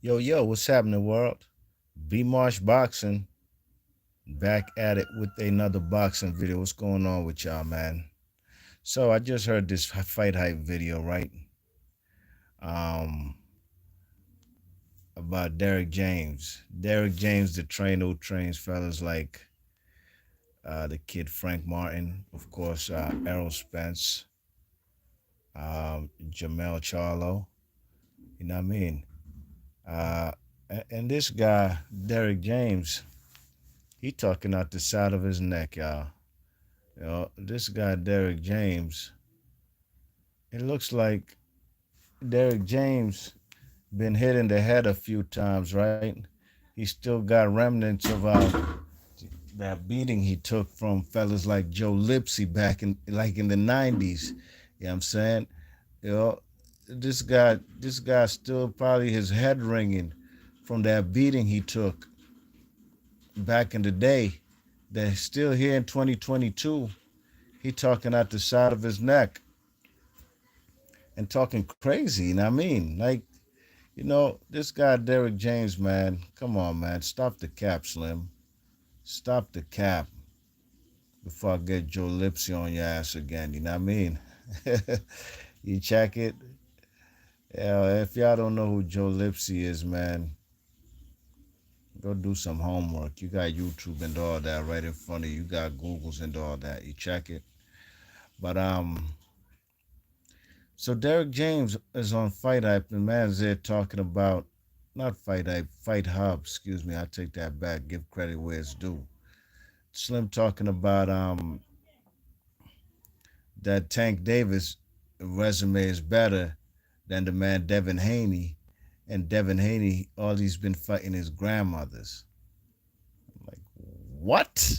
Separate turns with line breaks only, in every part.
Yo, what's happening, world? B Marsh Boxing back at it with another boxing video. What's going on with y'all, man? So I just heard this fight hype video, right? Um, about Derek James. Derek James, the trainer who trains fellas like the kid Frank Martin, of course, Errol Spence, Jamel Charlo. You know what I mean? Uh, and this guy, Derek James, he talking out the side of his neck, y'all. This guy Derek James, it looks like Derek James been hit in the head a few times, right? He still got remnants of that beating he took from fellas like Joe Lipsy back in the 90s. You know what I'm saying? You know, this guy still probably his head ringing from that beating he took back in the day. That's still here in 2022. He talking out the side of his neck and talking crazy. You know what I mean? Like, this guy Derek James, man, come on, man, stop the cap, Slim. Stop the cap before I get Joe Lipsy on your ass again. You know what I mean? You check it. Yeah, if y'all don't know who Joe Lipsy is, man, go do some homework. You got YouTube and all that right in front of you. You got Googles and all that. You check it. But so Derek James is on Fight Hype, and man's there talking about not Fight Hype, Fight Hub. Excuse me, I take that back. Give credit where it's due. Slim talking about that Tank Davis resume is better than the man Devin Haney, and Devin Haney all he's been fighting his grandmothers. I'm like, what?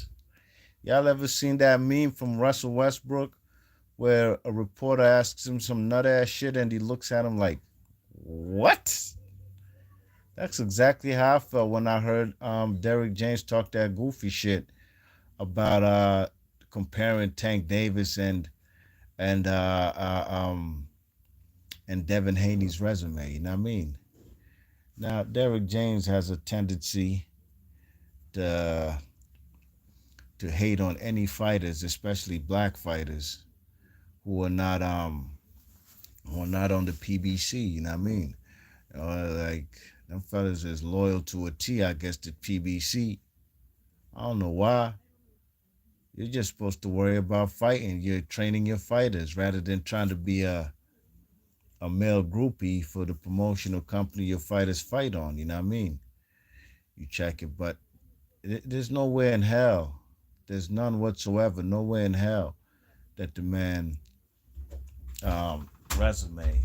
Y'all ever seen that meme from Russell Westbrook where a reporter asks him some nut ass shit and he looks at him like, what? That's exactly how I felt when I heard Derek James talk that goofy shit about comparing Tank Davis and and Devin Haney's resume. You know what I mean? Now Derek James has a tendency to hate on any fighters, especially black fighters who are not on the PBC. You know what I mean? Like them fellas is loyal to a T, I guess, to PBC. I don't know why. You're just supposed to worry about fighting. You're training your fighters rather than trying to be a male groupie for the promotional company your fighters fight on. You know what I mean? You check it, but there's nowhere in hell. There's none whatsoever. Nowhere in hell that the man resume,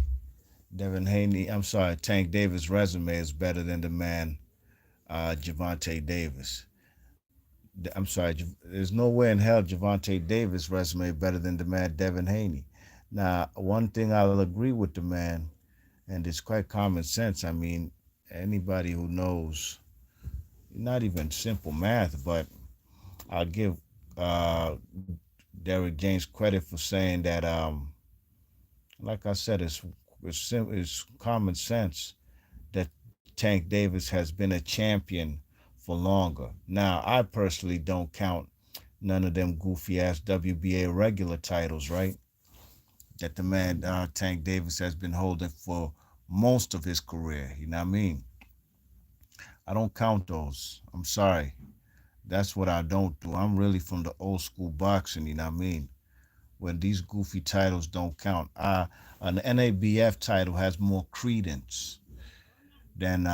Devin Haney. I'm sorry, Tank Davis resume is better than the man Javante Davis. I'm sorry, there's nowhere in hell Javante Davis resume better than the man Devin Haney. Now, one thing I'll agree with the man, and it's quite common sense. I mean, anybody who knows, not even simple math, but I'll give uh, Derek James credit for saying that, like I said, it's common sense that Tank Davis has been a champion for longer. Now, I personally don't count none of them goofy ass WBA regular titles, right? That the man Tank Davis has been holding for most of his career. You know what I mean? I don't count those. I'm sorry. That's what I don't do. I'm really from the old school boxing. You know what I mean? When these goofy titles don't count, an NABF title has more credence than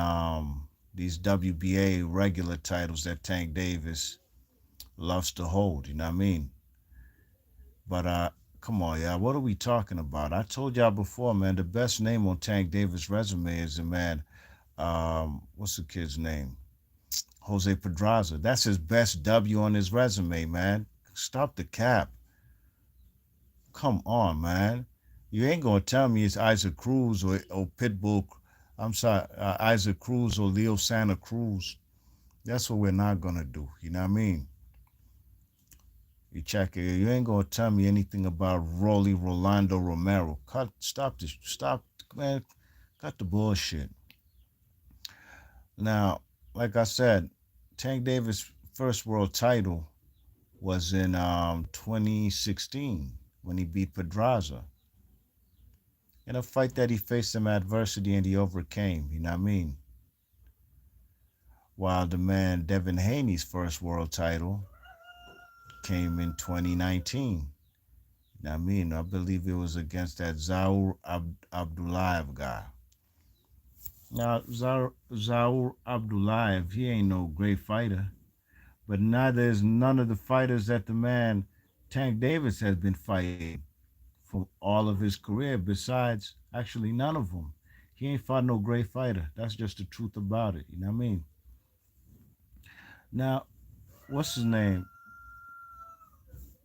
these WBA regular titles that Tank Davis loves to hold. You know what I mean? But come on, y'all. What are we talking about? I told y'all before, man. The best name on Tank Davis' resume is the man. What's the kid's name? Jose Pedraza. That's his best W on his resume, man. Stop the cap. Come on, man. You ain't gonna tell me it's Isaac Cruz or Pitbull. I'm sorry, Isaac Cruz or Leo Santa Cruz. That's what we're not gonna do. You know what I mean? You check it. You ain't gonna tell me anything about Rolando Romero. Stop this. Stop, man. Cut the bullshit. Now, like I said, Tank Davis' first world title was in 2016 when he beat Pedraza in a fight that he faced some adversity and he overcame. You know what I mean? While the man Devin Haney's first world title came in 2019. You know what I mean? I believe it was against that Zaur Abdullayev guy. Now, Zaur Abdullayev, he ain't no great fighter, but neither is none of the fighters that the man Tank Davis has been fighting for all of his career. Besides, actually, none of them. He ain't fought no great fighter. That's just the truth about it. You know what I mean? Now, what's his name?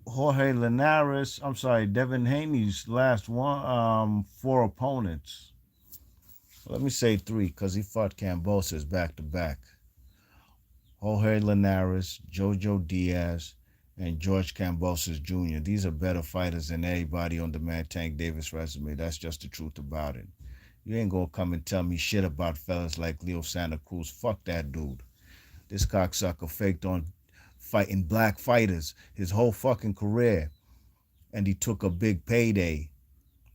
Jorge Linares. I'm sorry, Devin Haney's last four opponents. Let me say three, because he fought Cambosis back to back. Jorge Linares, Jojo Diaz, and George Cambosis Jr. These are better fighters than anybody on the man Tank Davis resume. That's just the truth about it. You ain't gonna come and tell me shit about fellas like Leo Santa Cruz. Fuck that dude. This cocksucker faked on fighting black fighters his whole fucking career. And he took a big payday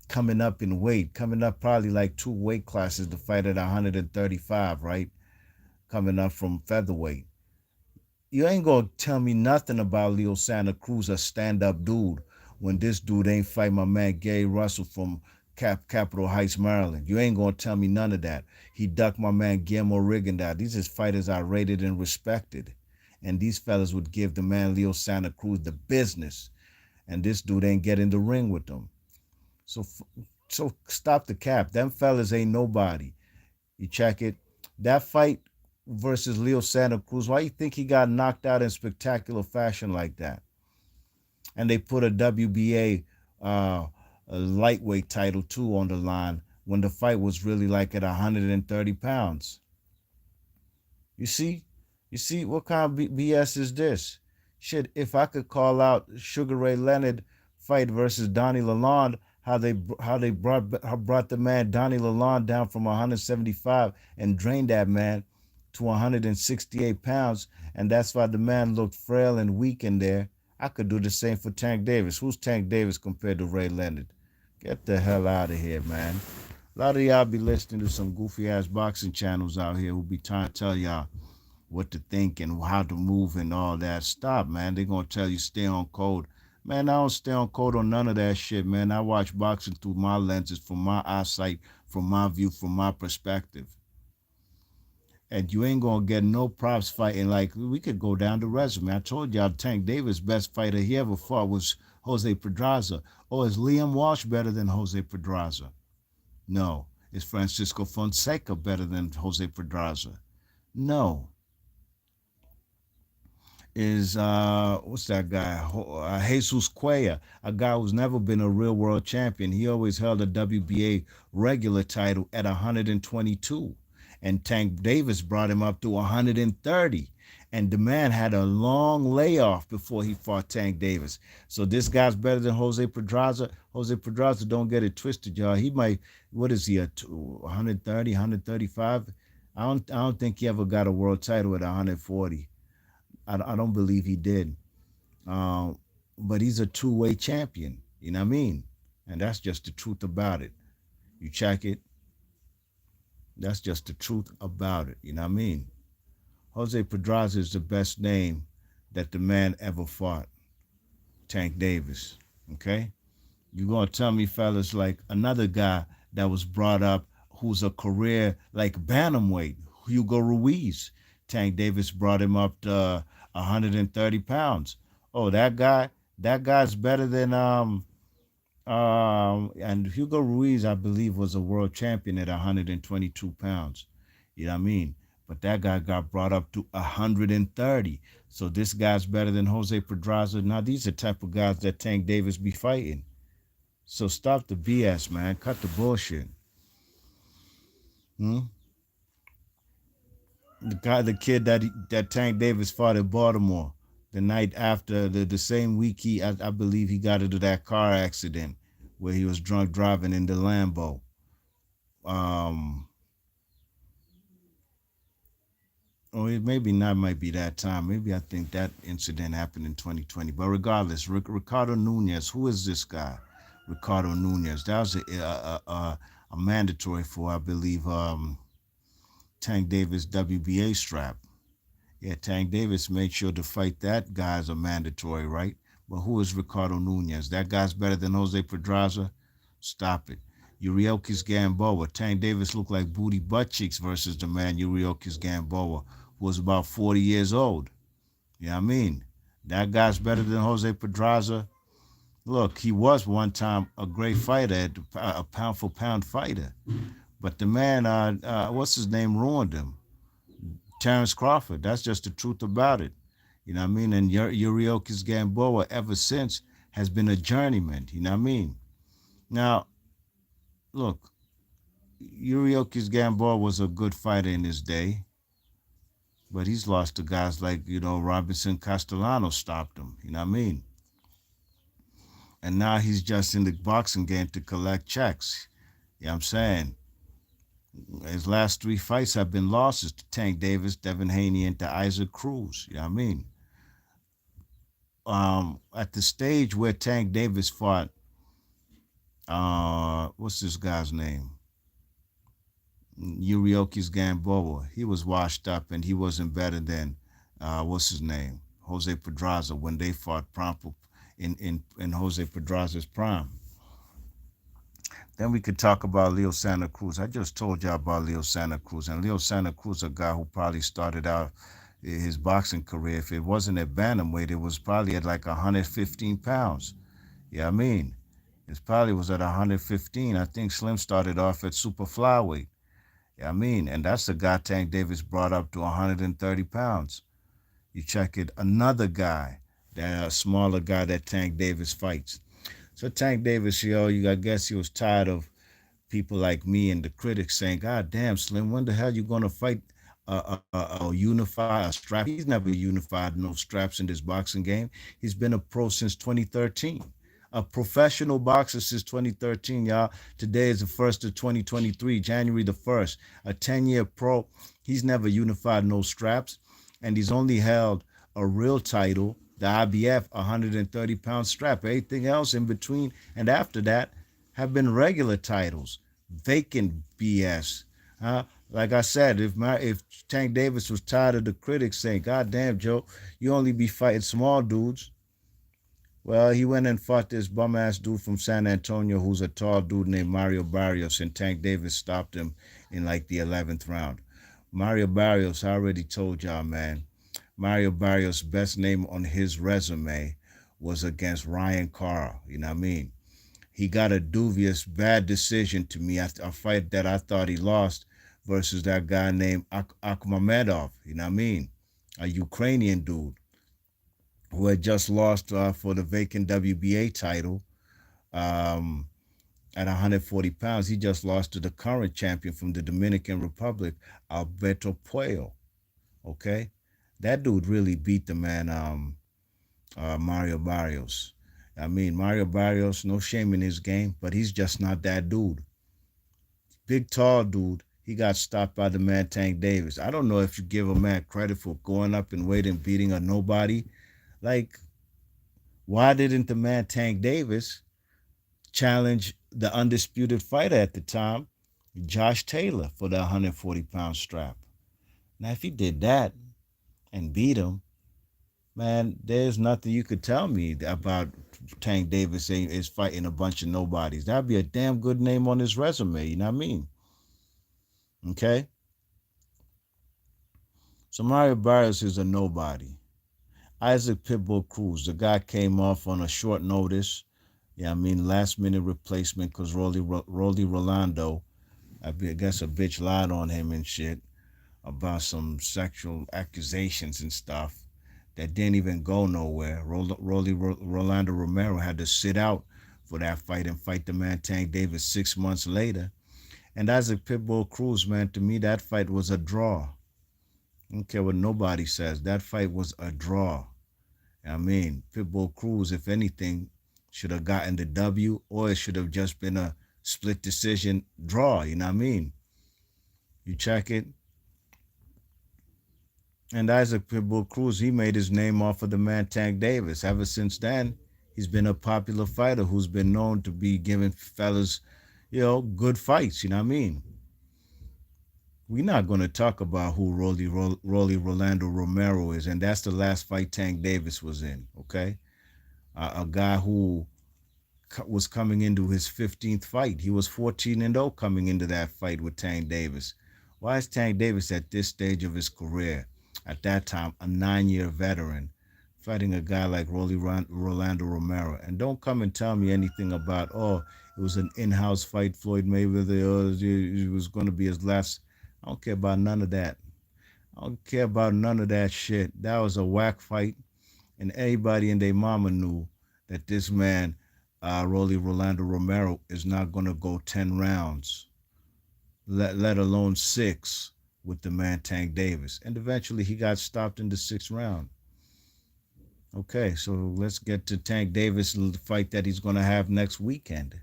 coming up in weight, coming up probably like two weight classes to fight at 135, right? Coming up from featherweight. You ain't gonna tell me nothing about Leo Santa Cruz, a stand-up dude, when this dude ain't fight my man Gary Russell from Capitol Heights, Maryland. You ain't gonna tell me none of that. He ducked my man Guillermo Rigondeaux. These is fighters I rated and respected. And these fellas would give the man Leo Santa Cruz the business. And this dude ain't get in the ring with them. So so stop the cap. Them fellas ain't nobody. You check it. That fight versus Leo Santa Cruz, why you think he got knocked out in spectacular fashion like that? And they put a WBA a lightweight title too on the line when the fight was really like at 130 pounds. You see? You see what kind of BS is this? Shit, if I could call out Sugar Ray Leonard fight versus Donnie Lalonde, how they brought the man Donnie Lalonde down from 175 and drained that man to 168 pounds, and that's why the man looked frail and weak in there. I could do the same for Tank Davis. Who's Tank Davis compared to Ray Leonard? Get the hell out of here, man. A lot of y'all be listening to some goofy ass boxing channels out here who be trying to tell y'all what to think and how to move and all that. Stop, man. They're going to tell you stay on code. Man, I don't stay on code on none of that shit, man. I watch boxing through my lenses, from my eyesight, from my view, from my perspective. And you ain't going to get no props fighting. Like, we could go down the resume. I told y'all Tank Davis' best fighter he ever fought was Jose Pedraza. Oh, is Liam Walsh better than Jose Pedraza? No. Is Francisco Fonseca better than Jose Pedraza? No. Is what's that guy? Jesus Cuellar, a guy who's never been a real world champion. He always held a WBA regular title at 122, and Tank Davis brought him up to 130. And the man had a long layoff before he fought Tank Davis. So this guy's better than Jose Pedraza. Jose Pedraza, don't get it twisted, y'all. He might, what is he, 130, 135? I don't think he ever got a world title at 140. I don't believe he did. But he's a two-way champion. You know what I mean? And that's just the truth about it. You check it. That's just the truth about it. You know what I mean? Jose Pedraza is the best name that the man ever fought. Tank Davis. Okay? You're going to tell me, fellas, like another guy that was brought up who's a career like bantamweight, Hugo Ruiz. Tank Davis brought him up to 130 pounds. Oh, that guy's better than and Hugo Ruiz, I believe, was a world champion at 122 pounds. You know what I mean? But that guy got brought up to 130. So this guy's better than Jose Pedraza. Now these are the type of guys that Tank Davis be fighting. So stop the BS, man. Cut the bullshit. Hmm? The kid that Tank Davis fought in Baltimore the night after, the same week I believe he got into that car accident where he was drunk driving in the Lambo. Um, or it maybe not might be that time. Maybe I think that incident happened in 2020. But regardless, Ricardo Nunez, who is this guy? Ricardo Nunez. That was a mandatory for, I believe, Tank Davis WBA strap. Yeah, Tank Davis made sure to fight that guy's a mandatory, right? But who is Ricardo Nunez? That guy's better than Jose Pedraza? Stop it. Yuriokis Gamboa. Tank Davis looked like booty butt cheeks versus the man Yuriokis Gamboa, who was about 40 years old. You know what I mean? That guy's better than Jose Pedraza. Look, he was one time a great fighter, a pound for pound fighter. But the man, what's his name, ruined him. Terrence Crawford. That's just the truth about it. You know what I mean? And Yuriokis Gamboa, ever since, has been a journeyman. You know what I mean? Now, look, Yuriokis Gamboa was a good fighter in his day, but he's lost to guys like, Robinson Castellano stopped him. You know what I mean? And now he's just in the boxing game to collect checks. You know what I'm saying? His last 3 fights have been losses to Tank Davis, Devin Haney, and to Isaac Cruz. You know what I mean? At the stage where Tank Davis fought, what's this guy's name? Yuriokis Gamboa. He was washed up and he wasn't better than, what's his name? Jose Pedraza when they fought prompt in Jose Pedraza's prime. Then we could talk about Leo Santa Cruz. I just told y'all about Leo Santa Cruz. And Leo Santa Cruz, a guy who probably started out his boxing career, if it wasn't at bantamweight, it was probably at like 115 pounds. Yeah, I mean, it probably was at 115. I think Slim started off at super flyweight. Yeah, I mean, and that's the guy Tank Davis brought up to 130 pounds. You check it, another guy, that smaller guy that Tank Davis fights. So Tank Davis, I guess he was tired of people like me and the critics saying, "God damn, Slim, when the hell you gonna fight unify a strap?" He's never unified no straps in this boxing game. He's been a pro since 2013, a professional boxer since 2013, y'all. Today is the 1st of 2023, January the 1st, a 10-year pro. He's never unified no straps, and he's only held a real title, the IBF 130-pound strap. Everything else in between and after that have been regular titles, vacant BS. Like I said, if Tank Davis was tired of the critics saying, "God damn, Joe, you only be fighting small dudes," well, he went and fought this bum-ass dude from San Antonio who's a tall dude named Mario Barrios, and Tank Davis stopped him in like the 11th round. Mario Barrios, I already told y'all, man. Mario Barrios' best name on his resume was against Ryan Carl. You know what I mean? He got a dubious, bad decision to me. A fight that I thought he lost versus that guy named Akhmedov. You know what I mean? A Ukrainian dude who had just lost for the vacant WBA title at 140 pounds. He just lost to the current champion from the Dominican Republic, Alberto Puello. Okay? That dude really beat the man, Mario Barrios. I mean, Mario Barrios, no shame in his game, but he's just not that dude. Big, tall dude. He got stopped by the man Tank Davis. I don't know if you give a man credit for going up in weight and beating a nobody. Like, why didn't the man Tank Davis challenge the undisputed fighter at the time, Josh Taylor, for the 140-pound strap? Now, if he did that and beat him, man, there's nothing you could tell me about Tank Davis is fighting a bunch of nobodies. That'd be a damn good name on his resume, you know what I mean? Okay? So Mario Barrios is a nobody. Isaac Pitbull Cruz, the guy came off on a short notice. Yeah, I mean, last minute replacement because Rolly Rolando, I guess a bitch lied on him and shit about some sexual accusations and stuff that didn't even go nowhere. Rolando Romero had to sit out for that fight and fight the man Tank Davis 6 months later. And Isaac Pitbull Cruz, man, to me, that fight was a draw. I don't care what nobody says. That fight was a draw. I mean, Pitbull Cruz, if anything, should have gotten the W, or it should have just been a split decision draw. You know what I mean? You check it. And Isaac Pitbull Cruz, he made his name off of the man Tank Davis. Ever since then, he's been a popular fighter who's been known to be giving fellas, good fights. You know what I mean? We're not going to talk about who Rolly Rolando Romero is, and that's the last fight Tank Davis was in. Okay, a guy who was coming into his 15th fight. He was 14-0 coming into that fight with Tank Davis. Why is Tank Davis at this stage of his career, at that time, a 9-year veteran, fighting a guy like Rolando Romero? And don't come and tell me anything about, oh, it was an in-house fight, Floyd Mayweather, it was going to be his last. I don't care about none of that. I don't care about none of that shit. That was a whack fight, and everybody and their mama knew that this man, Rolando Romero, is not going to go 10 rounds, let alone 6, with the man Tank Davis. And eventually he got stopped in the 6th round. Okay, so let's get to Tank Davis, the fight that he's going to have next weekend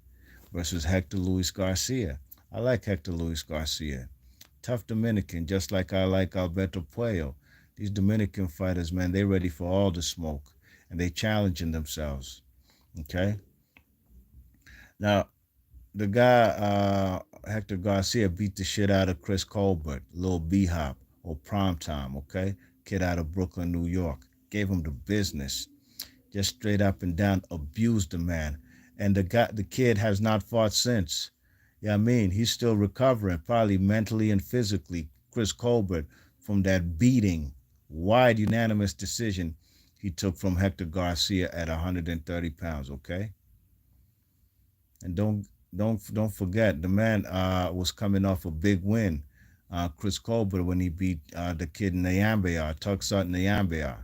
versus Hector Luis Garcia. I like Hector Luis Garcia. Tough Dominican, just like I like Alberto Puello. These Dominican fighters, man, they ready for all the smoke, and they challenging themselves. Okay? Now, the guy, Hector Garcia, beat the shit out of Chris Colbert, Lil B-Hop, or Prime Time, okay? Kid out of Brooklyn, New York. Gave him the business. Just straight up and down abused the man. And the kid has not fought since. Yeah, I mean, he's still recovering, probably mentally and physically, Chris Colbert, from that beating, wide unanimous decision he took from Hector Garcia at 130 pounds, okay? And don't forget, the man was coming off a big win, Chris Colbert, when he beat the kid Nyambia, Tuxat Nyambia.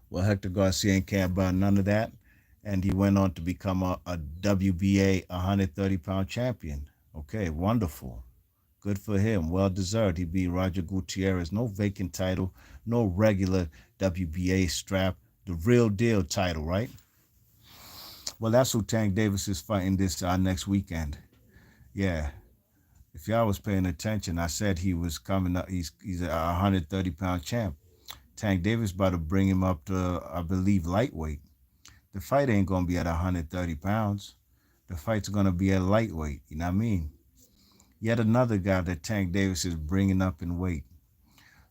Well, Hector Garcia ain't care about none of that, and he went on to become a WBA 130-pound champion. Okay, wonderful. Good for him. Well deserved. He beat Roger Gutierrez. No vacant title, no regular WBA strap. The real deal title, right? Well, that's who Tank Davis is fighting this next weekend. Yeah. If y'all was paying attention, I said he was coming up. He's a 130-pound champ. Tank Davis about to bring him up to, I believe, lightweight. The fight ain't gonna be at 130 pounds. The fight's gonna be at lightweight. You know what I mean? Yet another guy that Tank Davis is bringing up in weight.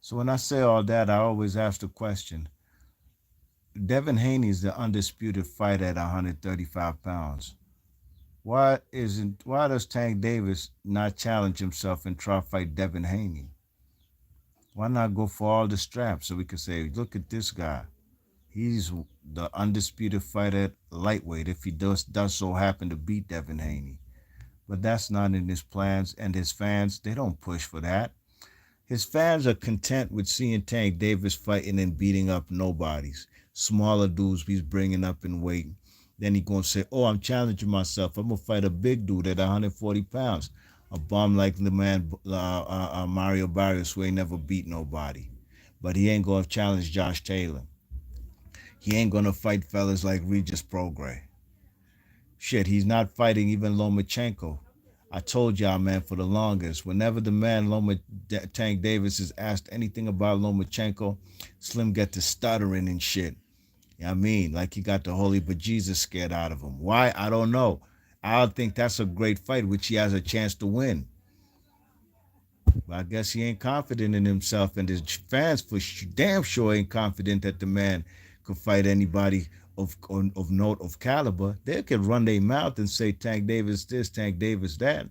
So when I say all that, I always ask the question: Devin Haney is the undisputed fighter at 135 pounds. Why does Tank Davis not challenge himself and try to fight Devin Haney? Why not go for all the straps so we can say, look at this guy. He's the undisputed fighter at lightweight if he does so happen to beat Devin Haney. But that's not in his plans, and his fans, they don't push for that. His fans are content with seeing Tank Davis fighting and beating up nobodies. Smaller dudes he's bringing up in weight. Then he going to say, oh, I'm challenging myself. I'm going to fight a big dude at 140 pounds. A bum like the man Mario Barrios, who ain't never beat nobody. But he ain't going to challenge Josh Taylor. He ain't going to fight fellas like Regis Prograis. Shit, he's not fighting even Lomachenko. I told y'all, man, for the longest, whenever the man Tank Davis is asked anything about Lomachenko, Slim get to stuttering and shit. You know what I mean? Like he got the holy bejesus scared out of him. Why? I don't know. I think that's a great fight, which he has a chance to win. But I guess he ain't confident in himself, and his fans for damn sure ain't confident that the man could fight anybody of note, of caliber. They could run their mouth and say Tank Davis this, Tank Davis that.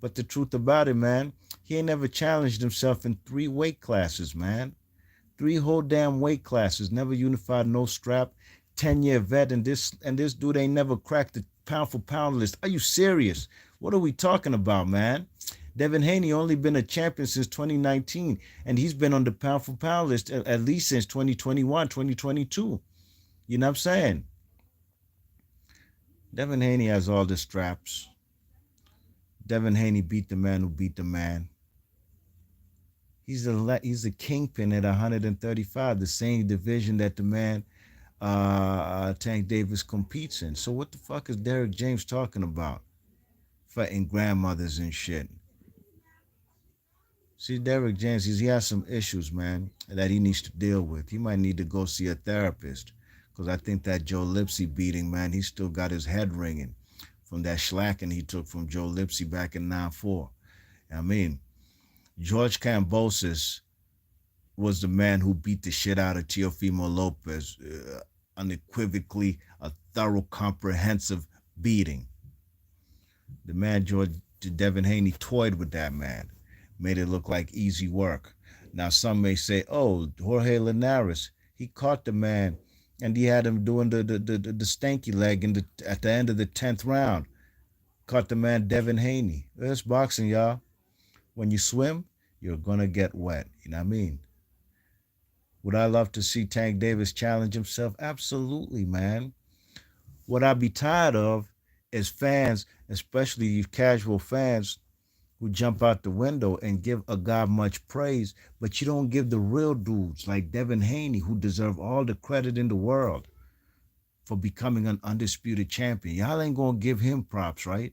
But the truth about it, man, he ain't never challenged himself in 3 weight classes, man. 3 whole damn weight classes, never unified, no strap, 10-year vet, and this dude ain't never cracked the pound for pound list. Are you serious? What are we talking about, man? Devin Haney only been a champion since 2019, and he's been on the pound for pound list at least since 2021, 2022. You know what I'm saying? Devin Haney has all the straps. Devin Haney beat the man who beat the man. He's a kingpin at 135, the same division that the man Tank Davis competes in. So what the fuck is Derek James talking about? Fighting grandmothers and shit. See, Derrick James, he has some issues, man, that he needs to deal with. He might need to go see a therapist because I think that Joe Lipsy beating, man, he still got his head ringing from that slacking he took from Joe Lipsy back in 9-4. I mean, George Kambosos was the man who beat the shit out of Teofimo Lopez, unequivocally a thorough, comprehensive beating. The man George Devin Haney toyed with that man, made it look like easy work. Now some may say, "Oh, Jorge Linares, he caught the man, and he had him doing the stanky leg at the end of the 10th round. Caught the man Devin Haney. It's boxing, y'all. When you swim, you're gonna get wet. You know what I mean? Would I love to see Tank Davis challenge himself? Absolutely, man. What I'd be tired of is fans, especially you casual fans, who jump out the window and give a guy much praise, but you don't give the real dudes like Devin Haney, who deserve all the credit in the world for becoming an undisputed champion. Y'all ain't gonna give him props, right?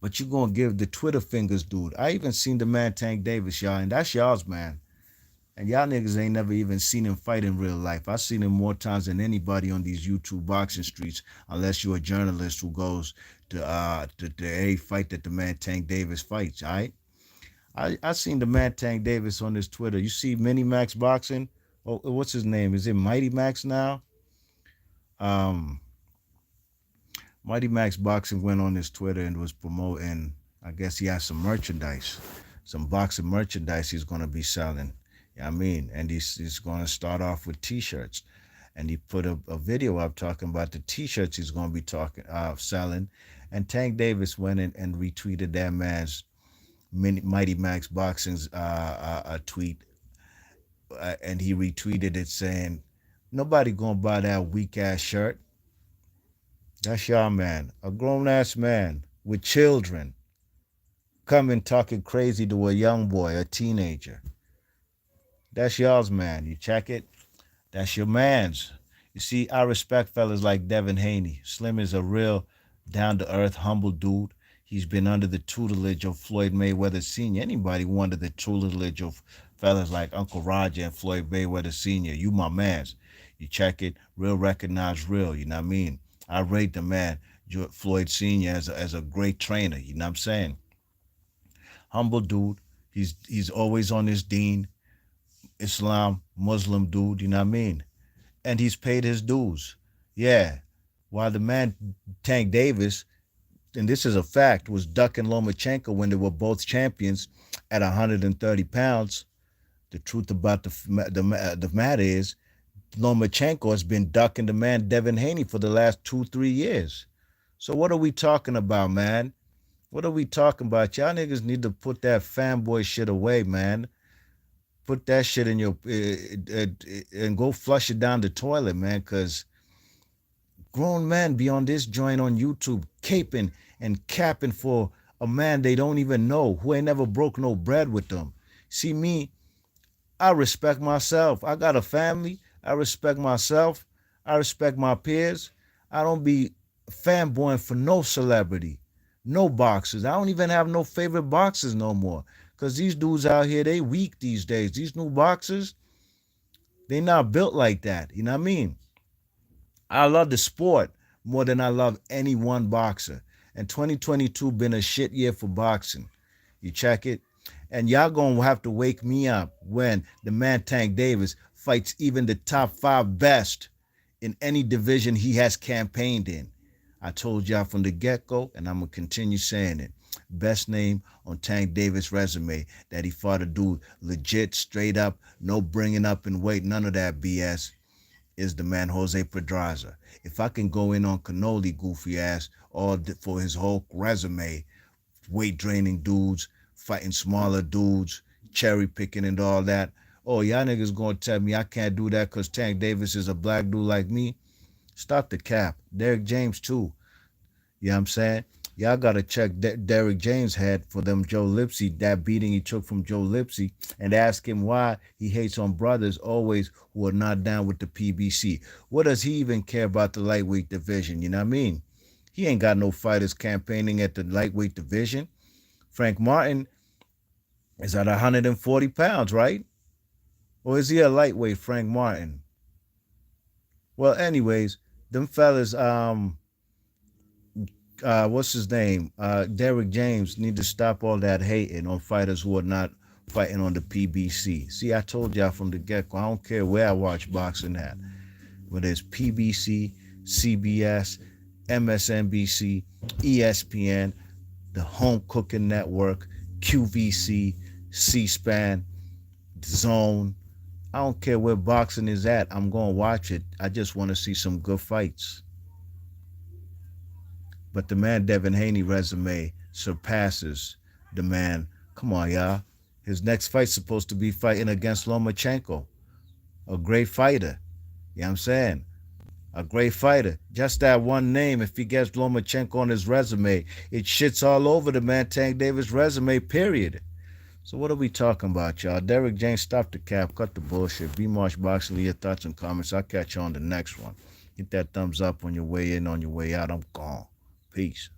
But you gonna give the Twitter fingers dude. I even seen the man Tank Davis, y'all, and that's y'all's man. And y'all niggas ain't never even seen him fight in real life. I've seen him more times than anybody on these YouTube boxing streets, unless you're a journalist who goes to a fight that the man Tank Davis fights, all right? I seen the man Tank Davis on his Twitter. You see Mini Max Boxing? Oh, what's his name? Is it Mighty Max now? Um, Mighty Max Boxing went on his Twitter and was promoting, I guess he has some merchandise, some boxing merchandise he's going to be selling. Yeah, I mean, and he's going to start off with T-shirts, and he put a video up talking about the T-shirts he's going to be selling, and Tank Davis went in and retweeted that man's Mighty Max Boxing's tweet, and he retweeted it saying, "Nobody gonna buy that weak ass shirt. That's y'all man, a grown ass man with children, coming talking crazy to a young boy, a teenager. That's y'all's man. You check it. That's your man's. You see, I respect fellas like Devin Haney. Slim is a real down-to-earth, humble dude. He's been under the tutelage of Floyd Mayweather Sr. Anybody who under the tutelage of fellas like Uncle Roger and Floyd Mayweather Sr., you my mans. You check it, real recognize real, you know what I mean? I rate the man, Floyd Sr., as a great trainer, you know what I'm saying? Humble dude. He's always on his deen. Islam, Muslim dude, you know what I mean? And he's paid his dues. Yeah. While the man Tank Davis, and this is a fact, was ducking Lomachenko when they were both champions at 130 pounds. The truth about the matter is, Lomachenko has been ducking the man Devin Haney for the last 2-3 years. So what are we talking about, man? What are we talking about? Y'all niggas need to put that fanboy shit away, man. Put that shit in your and go flush it down the toilet, man, because grown men be on this joint on YouTube caping and capping for a man they don't even know, who ain't never broke no bread with them. See me, I respect myself. I got a family. I respect myself. I respect my peers. I don't be fanboying for no celebrity, no boxers. I don't even have no favorite boxers no more. Because these dudes out here, they weak these days. These new boxers, they not built like that. You know what I mean? I love the sport more than I love any one boxer. And 2022 been a shit year for boxing. You check it? And y'all gonna have to wake me up when the man Tank Davis fights even the top 5 best in any division he has campaigned in. I told y'all from the get-go, and I'm gonna continue saying it. Best name on Tank Davis' resume that he fought a dude legit, straight up, no bringing up in weight, none of that BS, is the man Jose Pedraza. If I can go in on Cannoli, goofy ass, all for his whole resume, weight draining dudes, fighting smaller dudes, cherry picking and all that. Oh, y'all niggas gonna tell me I can't do that because Tank Davis is a black dude like me? Stop the cap. Derrick James too. You know what I'm saying? Y'all got to check Derrick James' head for them Joe Lipsy, that beating he took from Joe Lipsy, and ask him why he hates on brothers always who are not down with the PBC. What does he even care about the lightweight division? You know what I mean? He ain't got no fighters campaigning at the lightweight division. Frank Martin is at 140 pounds, right? Or is he a lightweight, Frank Martin? Well, anyways, them fellas, what's his name? Derrick James need to stop all that hating on fighters who are not fighting on the PBC. See, I told y'all from the get-go, I don't care where I watch boxing at, whether it's PBC, CBS, MSNBC, ESPN, the Home Cooking Network, QVC, C-SPAN, Zone. I don't care where boxing is at. I'm going to watch it. I just want to see some good fights. But the man Devin Haney resume surpasses the man. Come on, y'all. His next fight's supposed to be fighting against Lomachenko, a great fighter. You know what I'm saying? A great fighter. Just that one name, if he gets Lomachenko on his resume, it shits all over the man Tank Davis resume, period. So what are we talking about, y'all? Derrick James, stop the cap, cut the bullshit. B Marsh Boxley, your thoughts and comments. I'll catch you on the next one. Hit that thumbs up on your way in, on your way out. I'm gone. Peace.